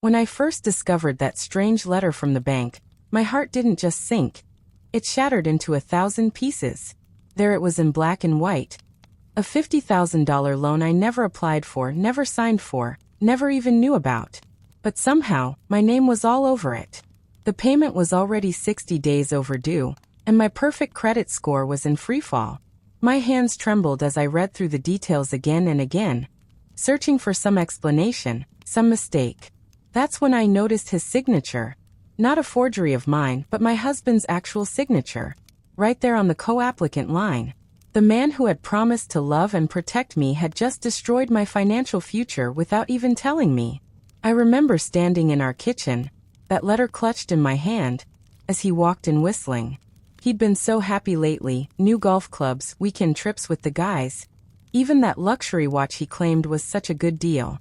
When I first discovered that strange letter from the bank, my heart didn't just sink. It shattered into 1,000 pieces. There it was in black and white. A $50,000 loan I never applied for, never signed for, never even knew about. But somehow, my name was all over it. The payment was already 60 days overdue, and my perfect credit score was in freefall. My hands trembled as I read through the details again and again, searching for some explanation, some mistake. That's when I noticed his signature. Not a forgery of mine, but my husband's actual signature. Right there on the co-applicant line. The man who had promised to love and protect me had just destroyed my financial future without even telling me. I remember standing in our kitchen, that letter clutched in my hand, as he walked in whistling. He'd been so happy lately, new golf clubs, weekend trips with the guys. Even that luxury watch he claimed was such a good deal.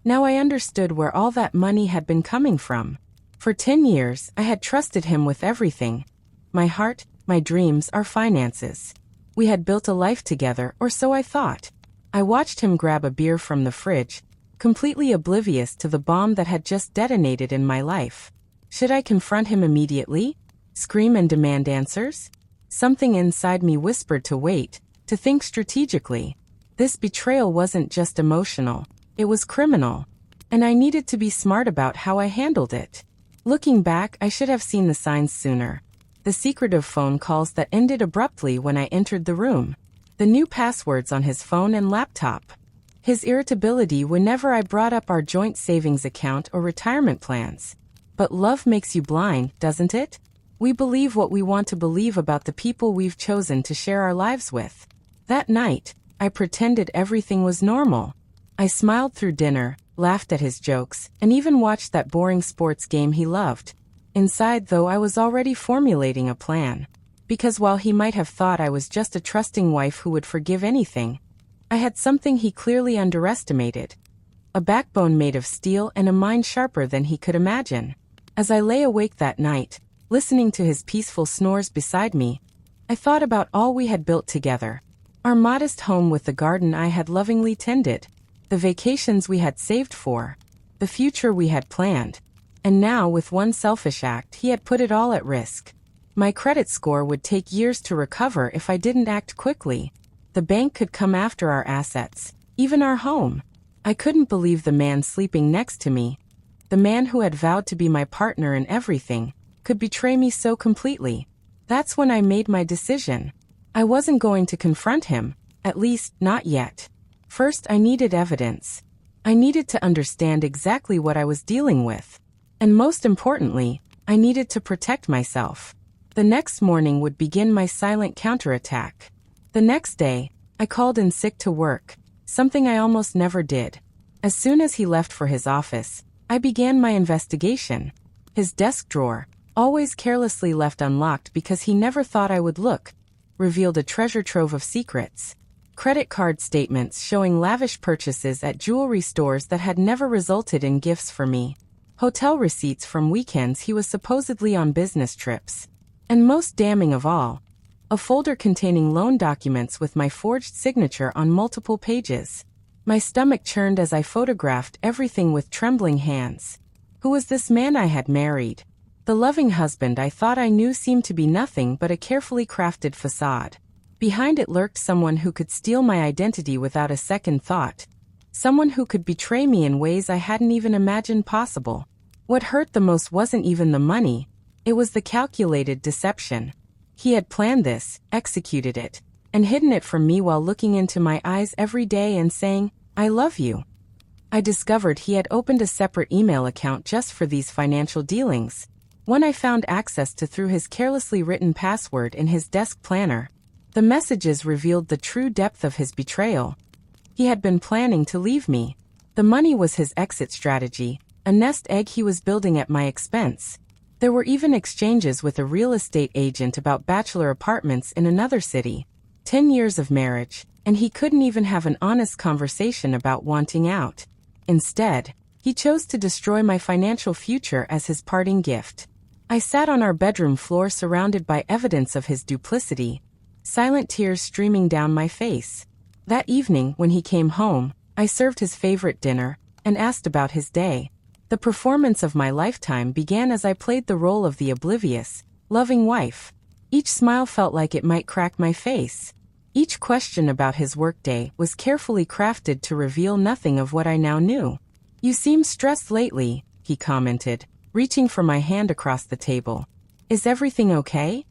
Now I understood where all that money had been coming from. For 10 years, I had trusted him with everything. My heart, my dreams, our finances. We had built a life together, or so I thought. I watched him grab a beer from the fridge, completely oblivious to the bomb that had just detonated in my life. Should I confront him immediately? Scream and demand answers? Something inside me whispered to wait, to think strategically. This betrayal wasn't just emotional, it was criminal. And I needed to be smart about how I handled it. Looking back, I should have seen the signs sooner. The secretive phone calls that ended abruptly when I entered the room. The new passwords on his phone and laptop. His irritability whenever I brought up our joint savings account or retirement plans. But love makes you blind, doesn't it? We believe what we want to believe about the people we've chosen to share our lives with. That night, I pretended everything was normal. I smiled through dinner, laughed at his jokes, and even watched that boring sports game he loved. Inside, though, I was already formulating a plan. Because while he might have thought I was just a trusting wife who would forgive anything, I had something he clearly underestimated. A backbone made of steel and a mind sharper than he could imagine. As I lay awake that night, listening to his peaceful snores beside me, I thought about all we had built together. Our modest home with the garden I had lovingly tended, the vacations we had saved for, the future we had planned. And now, with one selfish act, he had put it all at risk. My credit score would take years to recover if I didn't act quickly. The bank could come after our assets, even our home. I couldn't believe the man sleeping next to me, the man who had vowed to be my partner in everything, could betray me so completely. That's when I made my decision. I wasn't going to confront him, at least, not yet. First, I needed evidence. I needed to understand exactly what I was dealing with. And most importantly, I needed to protect myself. The next morning would begin my silent counterattack. The next day, I called in sick to work, something I almost never did. As soon as he left for his office, I began my investigation. His desk drawer, always carelessly left unlocked because he never thought I would look, revealed a treasure trove of secrets. Credit card statements showing lavish purchases at jewelry stores that had never resulted in gifts for me. Hotel receipts from weekends he was supposedly on business trips. And most damning of all, a folder containing loan documents with my forged signature on multiple pages. My stomach churned as I photographed everything with trembling hands. Who was this man I had married? The loving husband I thought I knew seemed to be nothing but a carefully crafted facade. Behind it lurked someone who could steal my identity without a second thought. Someone who could betray me in ways I hadn't even imagined possible. What hurt the most wasn't even the money. It was the calculated deception. He had planned this, executed it, and hidden it from me while looking into my eyes every day and saying, "I love you." I discovered he had opened a separate email account just for these financial dealings. One I found access to through his carelessly written password in his desk planner. The messages revealed the true depth of his betrayal. He had been planning to leave me. The money was his exit strategy, a nest egg he was building at my expense. There were even exchanges with a real estate agent about bachelor apartments in another city. 10 years of marriage, and he couldn't even have an honest conversation about wanting out. Instead, he chose to destroy my financial future as his parting gift. I sat on our bedroom floor surrounded by evidence of his duplicity, silent tears streaming down my face. That evening, when he came home, I served his favorite dinner and asked about his day. The performance of my lifetime began as I played the role of the oblivious, loving wife. Each smile felt like it might crack my face. Each question about his workday was carefully crafted to reveal nothing of what I now knew. "You seem stressed lately," he commented, reaching for my hand across the table. "Is everything okay?"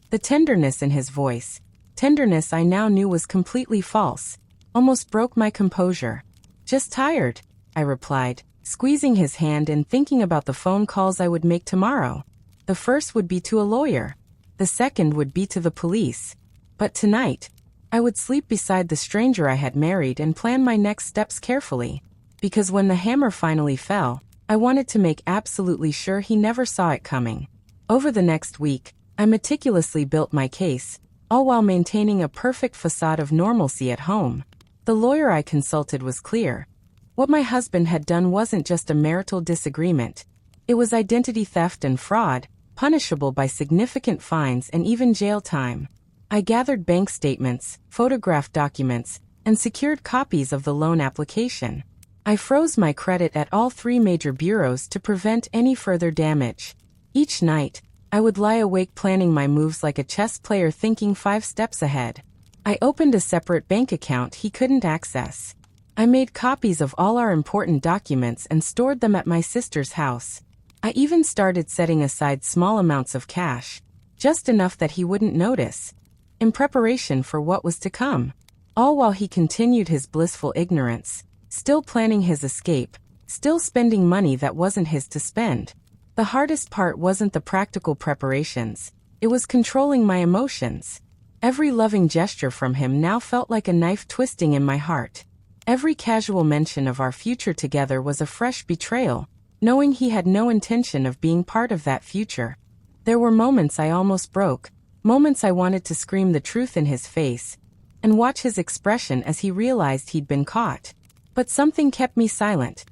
The tenderness in his voice, tenderness I now knew was completely false, almost broke my composure. "Just tired," I replied, squeezing his hand and thinking about the phone calls I would make tomorrow. The first would be to a lawyer. The second would be to the police. But tonight, I would sleep beside the stranger I had married and plan my next steps carefully. Because when the hammer finally fell, I wanted to make absolutely sure he never saw it coming. Over the next week, I meticulously built my case, all while maintaining a perfect facade of normalcy at home. The lawyer I consulted was clear. What my husband had done wasn't just a marital disagreement. It was identity theft and fraud, punishable by significant fines and even jail time. I gathered bank statements, photographed documents, and secured copies of the loan application. I froze my credit at all 3 major bureaus to prevent any further damage. Each night, I would lie awake planning my moves like a chess player thinking 5 steps ahead. I opened a separate bank account he couldn't access. I made copies of all our important documents and stored them at my sister's house. I even started setting aside small amounts of cash, just enough that he wouldn't notice, in preparation for what was to come. All while he continued his blissful ignorance, still planning his escape, still spending money that wasn't his to spend. The hardest part wasn't the practical preparations, it was controlling my emotions. Every loving gesture from him now felt like a knife twisting in my heart. Every casual mention of our future together was a fresh betrayal, knowing he had no intention of being part of that future. There were moments I almost broke, moments I wanted to scream the truth in his face, and watch his expression as he realized he'd been caught. But something kept me silent.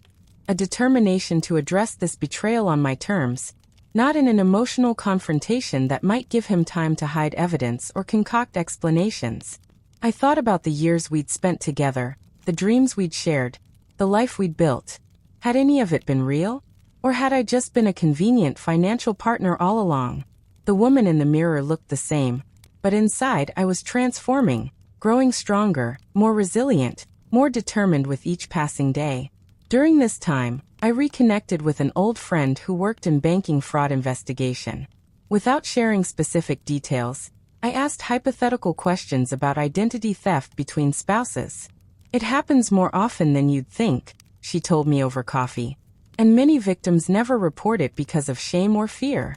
A determination to address this betrayal on my terms, not in an emotional confrontation that might give him time to hide evidence or concoct explanations. I thought about the years we'd spent together, the dreams we'd shared, the life we'd built. Had any of it been real? Or had I just been a convenient financial partner all along? The woman in the mirror looked the same, but inside I was transforming, growing stronger, more resilient, more determined with each passing day. During this time, I reconnected with an old friend who worked in banking fraud investigation. Without sharing specific details, I asked hypothetical questions about identity theft between spouses. "It happens more often than you'd think," she told me over coffee. "And many victims never report it because of shame or fear."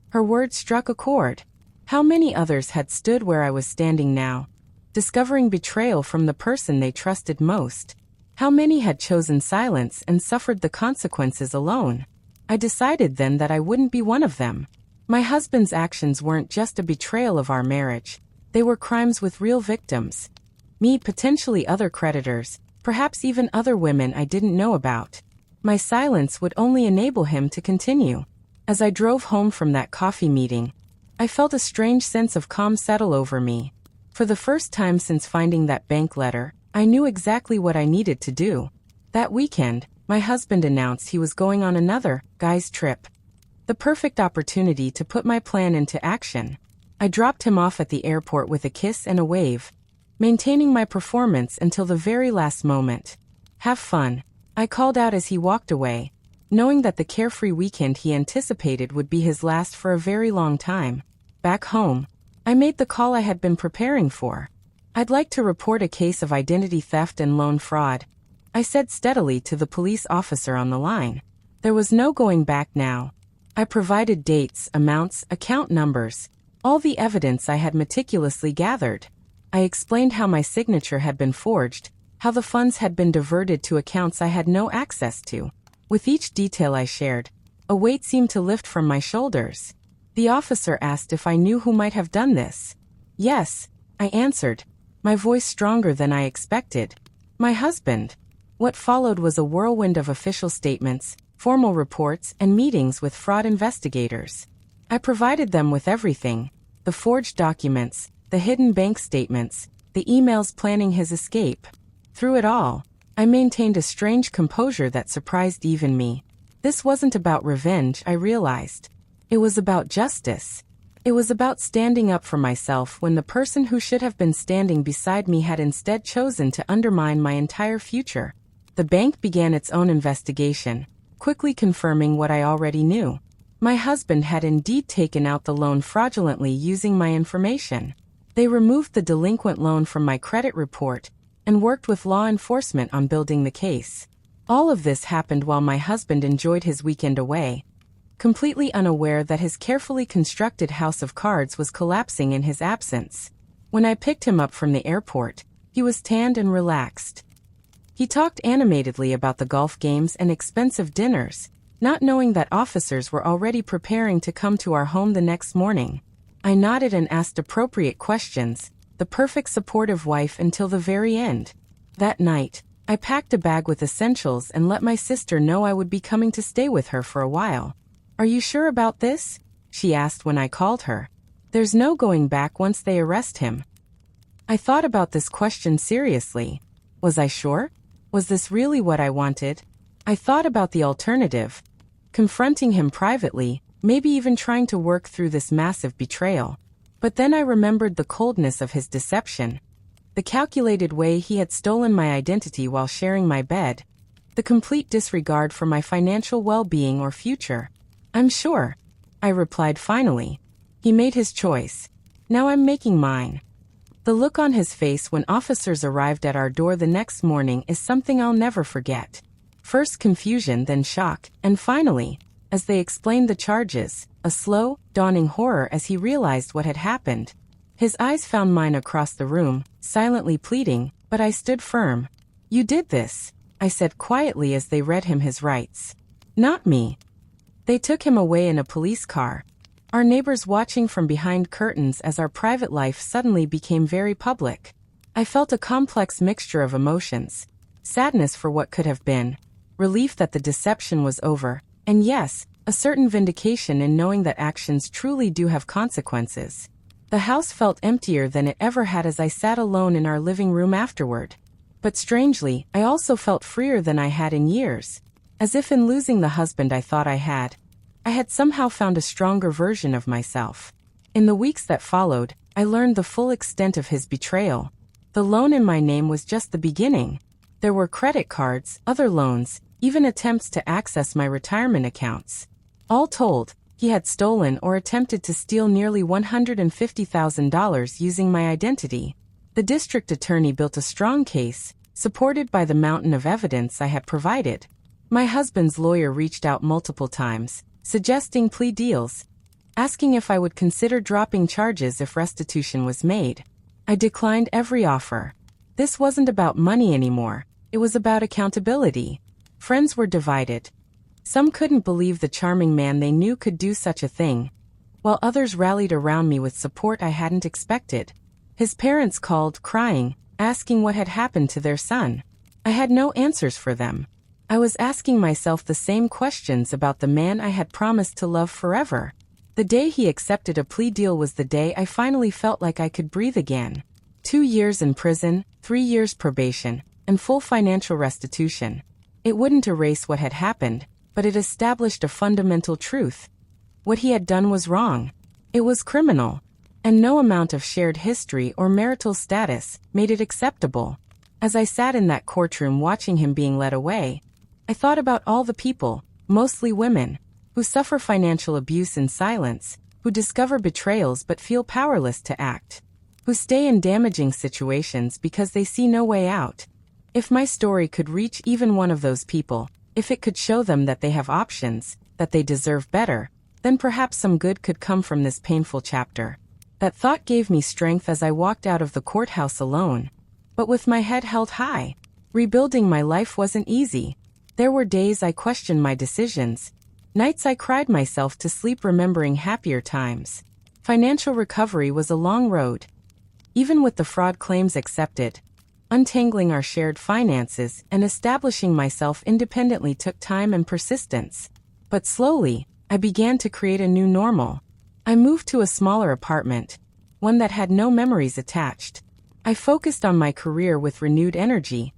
Her words struck a chord. How many others had stood where I was standing now, discovering betrayal from the person they trusted most? How many had chosen silence and suffered the consequences alone? I decided then that I wouldn't be one of them. My husband's actions weren't just a betrayal of our marriage. They were crimes with real victims. Me, potentially other creditors, perhaps even other women I didn't know about. My silence would only enable him to continue. As I drove home from that coffee meeting, I felt a strange sense of calm settle over me. For the first time since finding that bank letter, I knew exactly what I needed to do. That weekend, my husband announced he was going on another guy's trip. The perfect opportunity to put my plan into action. I dropped him off at the airport with a kiss and a wave, maintaining my performance until the very last moment. "Have fun," I called out as he walked away, knowing that the carefree weekend he anticipated would be his last for a very long time. Back home, I made the call I had been preparing for. "I'd like to report a case of identity theft and loan fraud," I said steadily to the police officer on the line. There was no going back now. I provided dates, amounts, account numbers, all the evidence I had meticulously gathered. I explained how my signature had been forged, how the funds had been diverted to accounts I had no access to. With each detail I shared, a weight seemed to lift from my shoulders. The officer asked if I knew who might have done this. "Yes," I answered, my voice stronger than I expected. "My husband." What followed was a whirlwind of official statements, formal reports, and meetings with fraud investigators. I provided them with everything: the forged documents, the hidden bank statements, the emails planning his escape. Through it all, I maintained a strange composure that surprised even me. This wasn't about revenge, I realized. It was about justice. It was about standing up for myself when the person who should have been standing beside me had instead chosen to undermine my entire future. The bank began its own investigation, quickly confirming what I already knew. My husband had indeed taken out the loan fraudulently using my information. They removed the delinquent loan from my credit report and worked with law enforcement on building the case. All of this happened while my husband enjoyed his weekend away, completely unaware that his carefully constructed house of cards was collapsing in his absence. When I picked him up from the airport, he was tanned and relaxed. He talked animatedly about the golf games and expensive dinners, not knowing that officers were already preparing to come to our home the next morning. I nodded and asked appropriate questions, the perfect supportive wife until the very end. That night, I packed a bag with essentials and let my sister know I would be coming to stay with her for a while. "Are you sure about this?" she asked when I called her. "There's no going back once they arrest him." I thought about this question seriously. Was I sure? Was this really what I wanted? I thought about the alternative. Confronting him privately, maybe even trying to work through this massive betrayal. But then I remembered the coldness of his deception. The calculated way he had stolen my identity while sharing my bed. The complete disregard for my financial well-being or future. "I'm sure," I replied finally. He made his choice. Now I'm making mine. The look on his face when officers arrived at our door the next morning is something I'll never forget. First confusion, then shock, and finally, as they explained the charges, a slow, dawning horror as he realized what had happened. His eyes found mine across the room, silently pleading, but I stood firm. "You did this," I said quietly as they read him his rights. "Not me." They took him away in a police car, our neighbors watching from behind curtains as our private life suddenly became very public. I felt a complex mixture of emotions. Sadness for what could have been, relief that the deception was over, and yes, a certain vindication in knowing that actions truly do have consequences. The house felt emptier than it ever had as I sat alone in our living room afterward. But strangely, I also felt freer than I had in years. As if in losing the husband I thought I had somehow found a stronger version of myself. In the weeks that followed, I learned the full extent of his betrayal. The loan in my name was just the beginning. There were credit cards, other loans, even attempts to access my retirement accounts. All told, he had stolen or attempted to steal nearly $150,000 using my identity. The district attorney built a strong case, supported by the mountain of evidence I had provided. My husband's lawyer reached out multiple times, suggesting plea deals, asking if I would consider dropping charges if restitution was made. I declined every offer. This wasn't about money anymore, it was about accountability. Friends were divided. Some couldn't believe the charming man they knew could do such a thing, while others rallied around me with support I hadn't expected. His parents called, crying, asking what had happened to their son. I had no answers for them. I was asking myself the same questions about the man I had promised to love forever. The day he accepted a plea deal was the day I finally felt like I could breathe again. 2 years in prison, 3 years probation, and full financial restitution. It wouldn't erase what had happened, but it established a fundamental truth. What he had done was wrong. It was criminal. And no amount of shared history or marital status made it acceptable. As I sat in that courtroom watching him being led away, I thought about all the people, mostly women, who suffer financial abuse in silence, who discover betrayals but feel powerless to act, who stay in damaging situations because they see no way out. If my story could reach even one of those people, if it could show them that they have options, that they deserve better, then perhaps some good could come from this painful chapter. That thought gave me strength as I walked out of the courthouse alone, but with my head held high. Rebuilding my life wasn't easy. There were days I questioned my decisions, nights I cried myself to sleep remembering happier times. Financial recovery was a long road. Even with the fraud claims accepted, untangling our shared finances and establishing myself independently took time and persistence. But slowly, I began to create a new normal. I moved to a smaller apartment, one that had no memories attached. I focused on my career with renewed energy,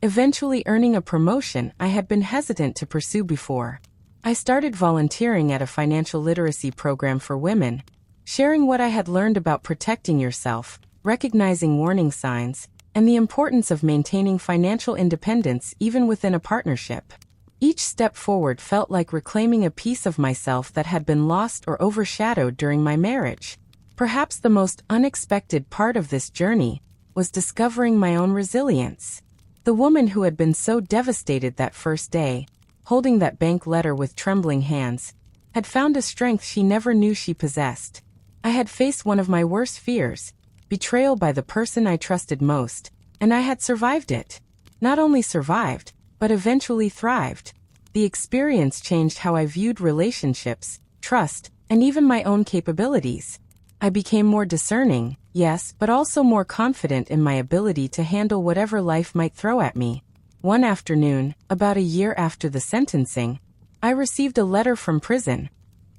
eventually earning a promotion I had been hesitant to pursue before. I started volunteering at a financial literacy program for women, sharing what I had learned about protecting yourself, recognizing warning signs, and the importance of maintaining financial independence even within a partnership. Each step forward felt like reclaiming a piece of myself that had been lost or overshadowed during my marriage. Perhaps the most unexpected part of this journey was discovering my own resilience. The woman who had been so devastated that first day, holding that bank letter with trembling hands, had found a strength she never knew she possessed. I had faced one of my worst fears, betrayal by the person I trusted most, and I had survived it. Not only survived, but eventually thrived. The experience changed how I viewed relationships, trust, and even my own capabilities. I became more discerning, yes, but also more confident in my ability to handle whatever life might throw at me. One afternoon, about a year after the sentencing, I received a letter from prison,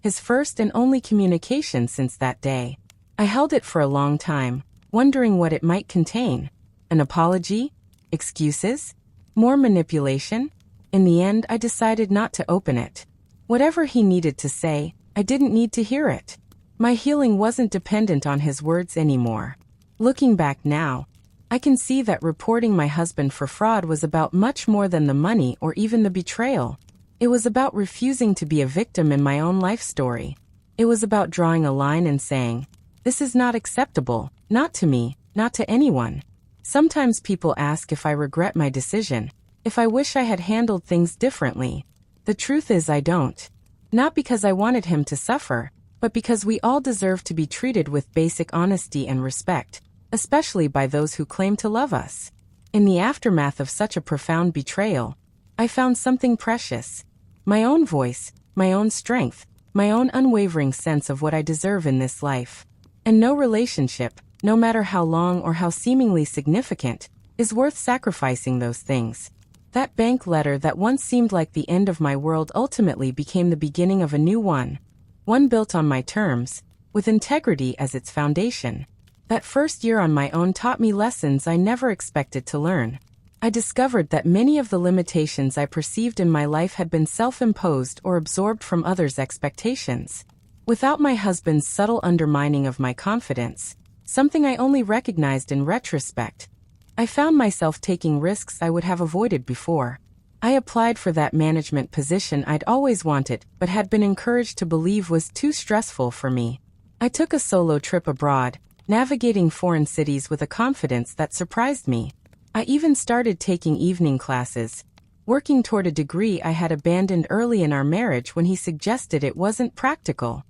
his first and only communication since that day. I held it for a long time, wondering what it might contain. An apology? Excuses? More manipulation? In the end, I decided not to open it. Whatever he needed to say, I didn't need to hear it. My healing wasn't dependent on his words anymore. Looking back now, I can see that reporting my husband for fraud was about much more than the money or even the betrayal. It was about refusing to be a victim in my own life story. It was about drawing a line and saying, "This is not acceptable, not to me, not to anyone." Sometimes people ask if I regret my decision, if I wish I had handled things differently. The truth is I don't. Not because I wanted him to suffer, but because we all deserve to be treated with basic honesty and respect, especially by those who claim to love us. In the aftermath of such a profound betrayal, I found something precious. My own voice, my own strength, my own unwavering sense of what I deserve in this life. And no relationship, no matter how long or how seemingly significant, is worth sacrificing those things. That bank letter that once seemed like the end of my world ultimately became the beginning of a new one. One built on my terms, with integrity as its foundation. That first year on my own taught me lessons I never expected to learn. I discovered that many of the limitations I perceived in my life had been self-imposed or absorbed from others' expectations. Without my husband's subtle undermining of my confidence, something I only recognized in retrospect, I found myself taking risks I would have avoided before. I applied for that management position I'd always wanted but had been encouraged to believe was too stressful for me. I took a solo trip abroad, navigating foreign cities with a confidence that surprised me. I even started taking evening classes, working toward a degree I had abandoned early in our marriage when he suggested it wasn't practical.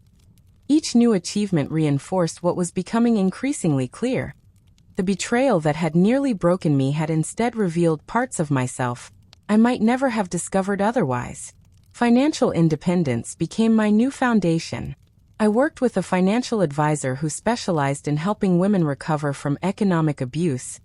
Each new achievement reinforced what was becoming increasingly clear. The betrayal that had nearly broken me had instead revealed parts of myself I might never have discovered otherwise. Financial independence became my new foundation. I worked with a financial advisor who specialized in helping women recover from economic abuse,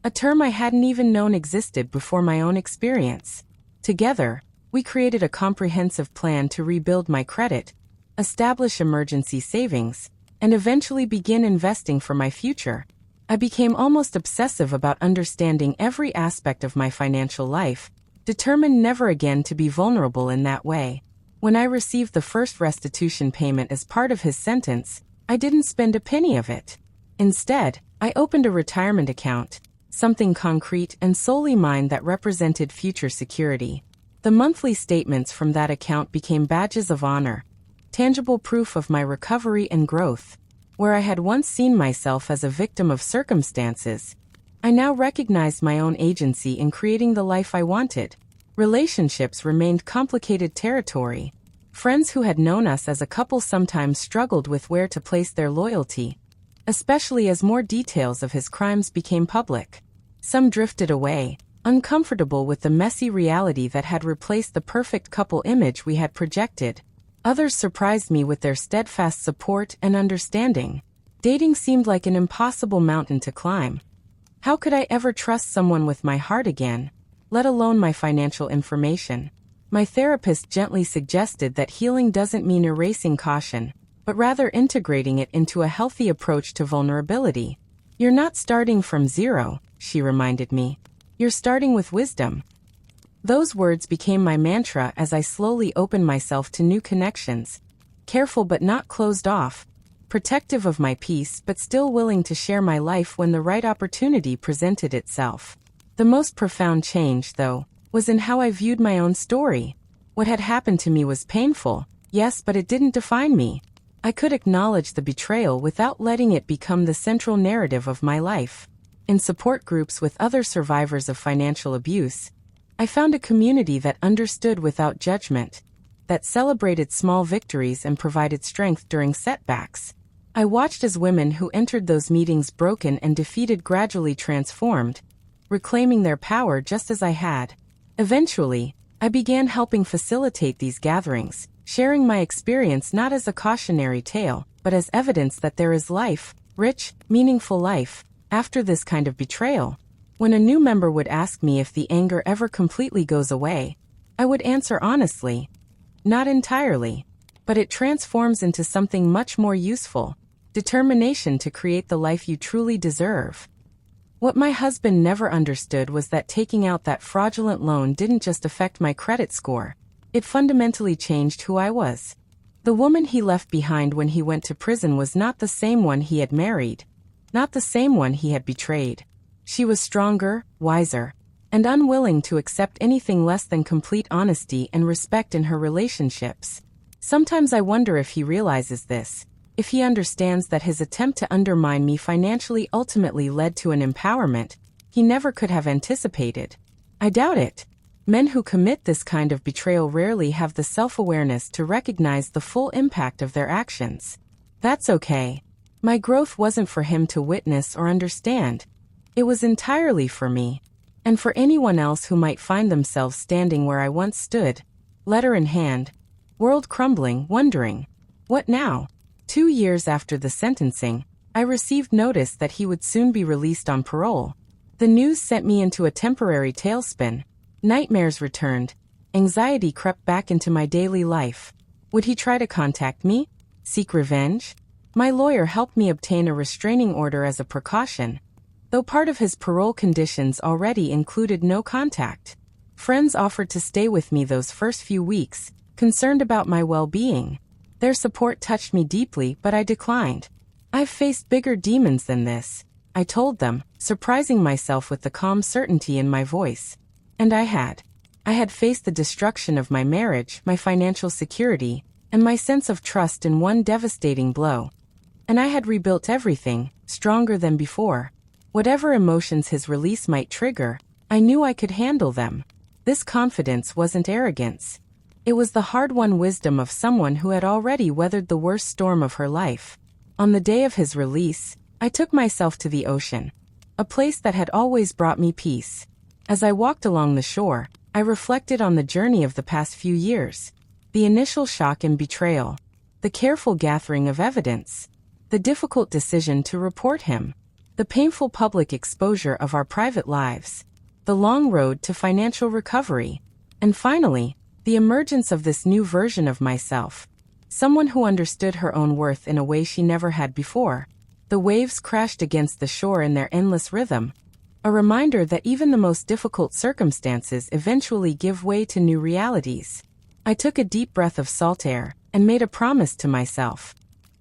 a term I hadn't even known existed before my own experience. Together, we created a comprehensive plan to rebuild my credit, establish emergency savings, and eventually begin investing for my future. I became almost obsessive about understanding every aspect of my financial life, determined never again to be vulnerable in that way. When I received the first restitution payment as part of his sentence, I didn't spend a penny of it. Instead, I opened a retirement account, something concrete and solely mine that represented future security. The monthly statements from that account became badges of honor, tangible proof of my recovery and growth. Where I had once seen myself as a victim of circumstances, I now recognized my own agency in creating the life I wanted. Relationships remained complicated territory. Friends who had known us as a couple sometimes struggled with where to place their loyalty, especially as more details of his crimes became public. Some drifted away, uncomfortable with the messy reality that had replaced the perfect couple image we had projected. Others surprised me with their steadfast support and understanding. Dating seemed like an impossible mountain to climb. How could I ever trust someone with my heart again, let alone my financial information? My therapist gently suggested that healing doesn't mean erasing caution, but rather integrating it into a healthy approach to vulnerability. You're not starting from zero, she reminded me. You're starting with wisdom. Those words became my mantra as I slowly opened myself to new connections. Careful but not closed off. Protective of my peace but still willing to share my life when the right opportunity presented itself. The most profound change, though, was in how I viewed my own story. What had happened to me was painful, yes, but it didn't define me. I could acknowledge the betrayal without letting it become the central narrative of my life. In support groups with other survivors of financial abuse, I found a community that understood without judgment, that celebrated small victories and provided strength during setbacks. I watched as women who entered those meetings broken and defeated gradually transformed, reclaiming their power just as I had. Eventually, I began helping facilitate these gatherings, sharing my experience not as a cautionary tale, but as evidence that there is life, rich, meaningful life, after this kind of betrayal. When a new member would ask me if the anger ever completely goes away, I would answer honestly, not entirely, but it transforms into something much more useful: determination to create the life you truly deserve. What my husband never understood was that taking out that fraudulent loan didn't just affect my credit score, it fundamentally changed who I was. The woman he left behind when he went to prison was not the same one he had married, not the same one he had betrayed. She was stronger, wiser, and unwilling to accept anything less than complete honesty and respect in her relationships. Sometimes I wonder if he realizes this, if he understands that his attempt to undermine me financially ultimately led to an empowerment he never could have anticipated. I doubt it. Men who commit this kind of betrayal rarely have the self-awareness to recognize the full impact of their actions. That's okay. My growth wasn't for him to witness or understand. It was entirely for me, and for anyone else who might find themselves standing where I once stood, letter in hand, world crumbling, wondering, what now? 2 years after the sentencing, I received notice that he would soon be released on parole. The news sent me into a temporary tailspin. Nightmares returned. Anxiety crept back into my daily life. Would he try to contact me? Seek revenge? My lawyer helped me obtain a restraining order as a precaution, though part of his parole conditions already included no contact. Friends offered to stay with me those first few weeks, concerned about my well-being. Their support touched me deeply, but I declined. I've faced bigger demons than this, I told them, surprising myself with the calm certainty in my voice. And I had. I had faced the destruction of my marriage, my financial security, and my sense of trust in one devastating blow. And I had rebuilt everything, stronger than before. Whatever emotions his release might trigger, I knew I could handle them. This confidence wasn't arrogance. It was the hard-won wisdom of someone who had already weathered the worst storm of her life. On the day of his release, I took myself to the ocean, a place that had always brought me peace. As I walked along the shore, I reflected on the journey of the past few years. The initial shock and betrayal, the careful gathering of evidence, the difficult decision to report him, the painful public exposure of our private lives, the long road to financial recovery, and finally, the emergence of this new version of myself, someone who understood her own worth in a way she never had before. The waves crashed against the shore in their endless rhythm, a reminder that even the most difficult circumstances eventually give way to new realities. I took a deep breath of salt air and made a promise to myself.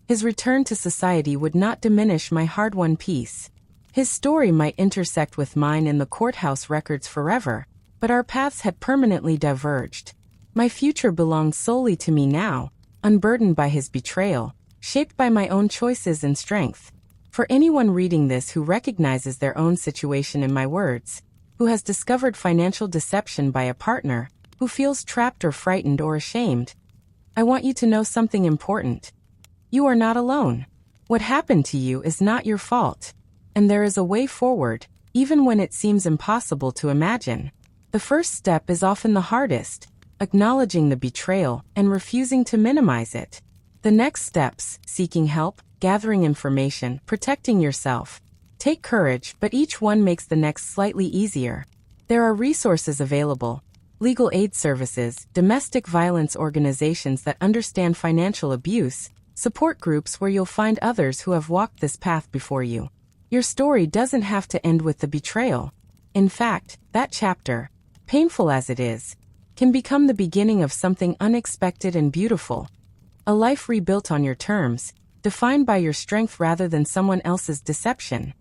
His return to society would not diminish my hard-won peace. His story might intersect with mine in the courthouse records forever, but our paths had permanently diverged. My future belonged solely to me now, unburdened by his betrayal, shaped by my own choices and strength. For anyone reading this who recognizes their own situation in my words, who has discovered financial deception by a partner, who feels trapped or frightened or ashamed, I want you to know something important. You are not alone. What happened to you is not your fault, and there is a way forward, even when it seems impossible to imagine. The first step is often the hardest, acknowledging the betrayal and refusing to minimize it. The next steps, seeking help, gathering information, protecting yourself, take courage, but each one makes the next slightly easier. There are resources available, legal aid services, domestic violence organizations that understand financial abuse, support groups where you'll find others who have walked this path before you. Your story doesn't have to end with the betrayal. In fact, that chapter, painful as it is, can become the beginning of something unexpected and beautiful. A life rebuilt on your terms, defined by your strength rather than someone else's deception.